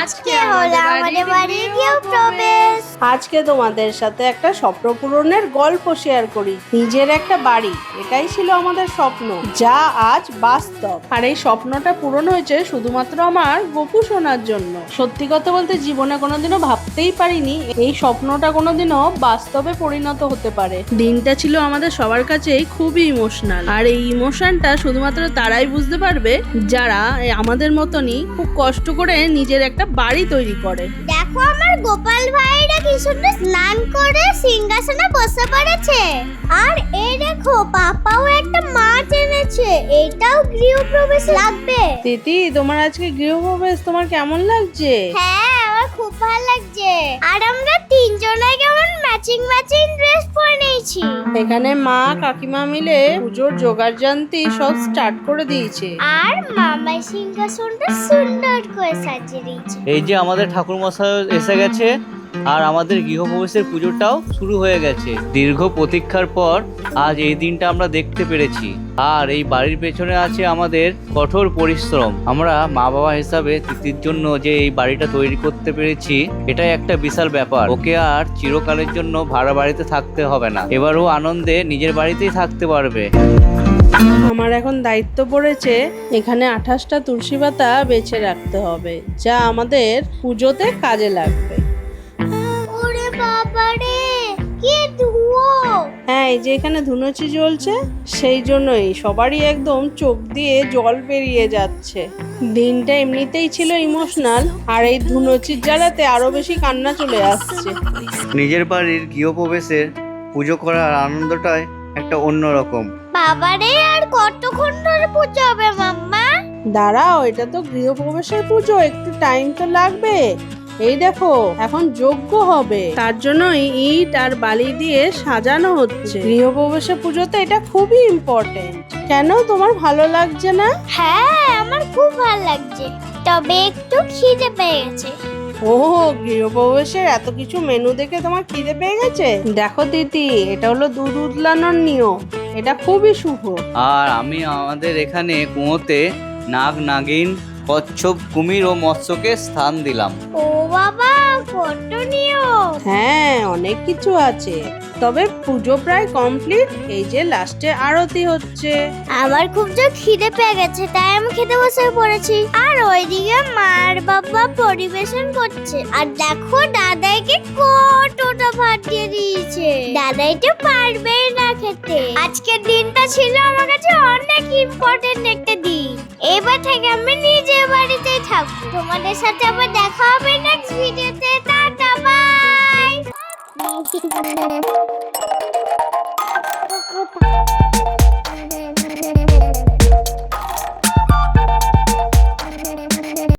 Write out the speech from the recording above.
আজকে হলো আমাদের বাড়ির গৃহপ্রবেশ। আজকে তোমাদের সাথে একটা স্বপ্ন পূরণের গল্প শেয়ার করি। নিজের একটা বাড়ি, এটাই ছিল আমাদের স্বপ্ন, যা আজ বাস্তব। আর এই স্বপ্নটা পূরণ হয়েছে শুধুমাত্র আমার গপু সোনার জন্য। সত্যি কথা বলতে জীবনে কোনোদিনও ভাবতেই পারিনি এই স্বপ্নটা কোনোদিনও বাস্তবে পরিণত হতে পারে। দিনটা ছিল আমাদের সবার কাছেই খুবই ইমোশনাল, আর এই ইমোশনটা শুধুমাত্র তারাই বুঝতে পারবে যারা আমাদের মতনই খুব কষ্ট করে নিজের একটা বাড়ি তৈরি করে। দেখো আমার গোপাল ভাইরা কি সুন্দর স্নান করে সিংহাসনে বসে পড়েছে। আর এই দেখো পাপাও একটা মাছ এনেছে, এটাও গৃহপ্রবেশ লাগবে। তিতি, তোমার আজকে গৃহপ্রবেশ তোমার কেমন লাগছে? হ্যাঁ, আমার খুব ভালো লাগছে। আর আমরা তিনজনে কেমন ম্যাচিং ড্রেস পরে নিয়েছি। এখানে মা কাকিমা মিলে পুজোর জোগাড় জান্তি সব স্টার্ট করে দিয়েছে। আর মামাই সিংহাসনটা সুন্দর করে সাজিয়ে দিয়েছে। এই যে আমাদের ঠাকুর মশাই এসে গেছে, আর আমাদের গৃহপ্রবেশের পুজোটাও শুরু হয়ে গেছে। দীর্ঘ প্রতীক্ষার পর আজ এই দিনটা আমরা দেখতে পেরেছি। আর এই বাড়ির পেছনে আছে আমাদের কঠোর পরিশ্রম। আমরা মা বাবা হিসাবে তিতির জন্য যে এই বাড়িটা তৈরি করতে পেরেছি, এটাই একটা বিশাল ব্যাপার। ওকে আর চিরকালের জন্য ভাড়া বাড়িতে থাকতে হবে না, এবার ও আনন্দে নিজের বাড়িতেই থাকতে পারবে। আমার এখন দায়িত্ব পড়েছে এখানে 28টা তুলসী পাতা বেছে রাখতে হবে, যা আমাদের পুজোতে কাজে লাগবে। ওরে বাবা রে, কি ধুয়ো! হ্যাঁ, এই যে এখানে ধুনুচি জ্বলছে, সেই জন্যই সবারই একদম চোখ দিয়ে জল বেরিয়ে যাচ্ছে। দিনটা এমনিতেই ছিল ইমোশনাল, আর এই ধুনুচির জ্বালাতে আরো বেশি কান্না চলে আসছে। নিজের বাড়ির গৃহপ্রবেশের পুজো করার আনন্দটাই একটা অন্যরকম। বাবারে, আর কতক্ষণ ধরে পুজো হবে মাম্মা? দাঁড়াও, এটা তো গৃহপ্রবেশের পুজো, একটু টাইম তো লাগবে। এই দেখো এখন যজ্ঞ হবে, তার জন্যই ইট আর বালি দিয়ে সাজানো হচ্ছে। গৃহপ্রবেশের পুজোতে এটা খুবই ইম্পর্টেন্ট। কেন, তোমার ভালো লাগছে না? হ্যাঁ, আমার খুব ভালো লাগছে, তবে একটু খিদে পেয়ে গেছে। ও, গৃহপ্রবেশের এত কিছু মেনু দেখে তোমার খিদে পেয়ে গেছে? দেখো দিদি, এটা হলো দুধ উতলানোর নিয়ম, এটা খুবই শুভ। আর আমি আমাদের এখানে কুয়োতে নাগ নাগিন কচ্ছপ কুমির ও মৎস্যকে স্থান দিলাম। ও বাবা, কত নিয়ম! হ্যাঁ, অনেক কিছু আছে, তবে পুজো প্রায় কমপ্লিট। এই যে লাস্টে আরতি হচ্ছে। আমার খুব জোর খিদে পেয়ে গেছে, তাই আমি খেতে বসে পড়েছি। আর ওইদিকে মার বাবা পরিবেশন করছে। আর দেখো দাদাইকে কতটা ভাত দিয়ে দিয়েছে। দাদাই তো পারবেই না খেতে। আজকের দিনটা ছিল আমার কাছে অনেক ইম্পর্টেন্ট একটা দিন। এবার থেকে আমি নিজের বাড়িতেই থাকবো। তোমাদের সাথে আবার দেখা হবে না